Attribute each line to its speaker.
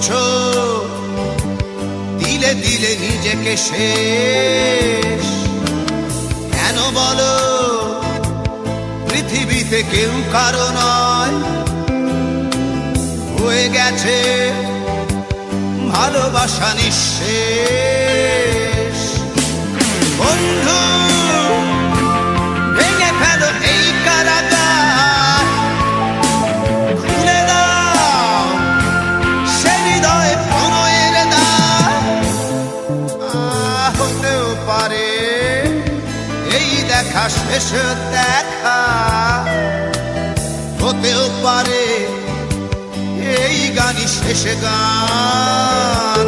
Speaker 1: করছো দিলে দিলে নিজেকে শেষ। কেন বলো পৃথিবীতে কেউ কারো নয়, হয়ে গেছে ভালোবাসা নিঃশেষ। বন্ধু ভেঙে ফেলো এই কারাগার, খুলে দাও সে হৃদয়ে প্রণয়ের দ্বার। হতেও পারে এই দেখা শেষ দেখা, হতেও পারে এই গানই শেষ গান।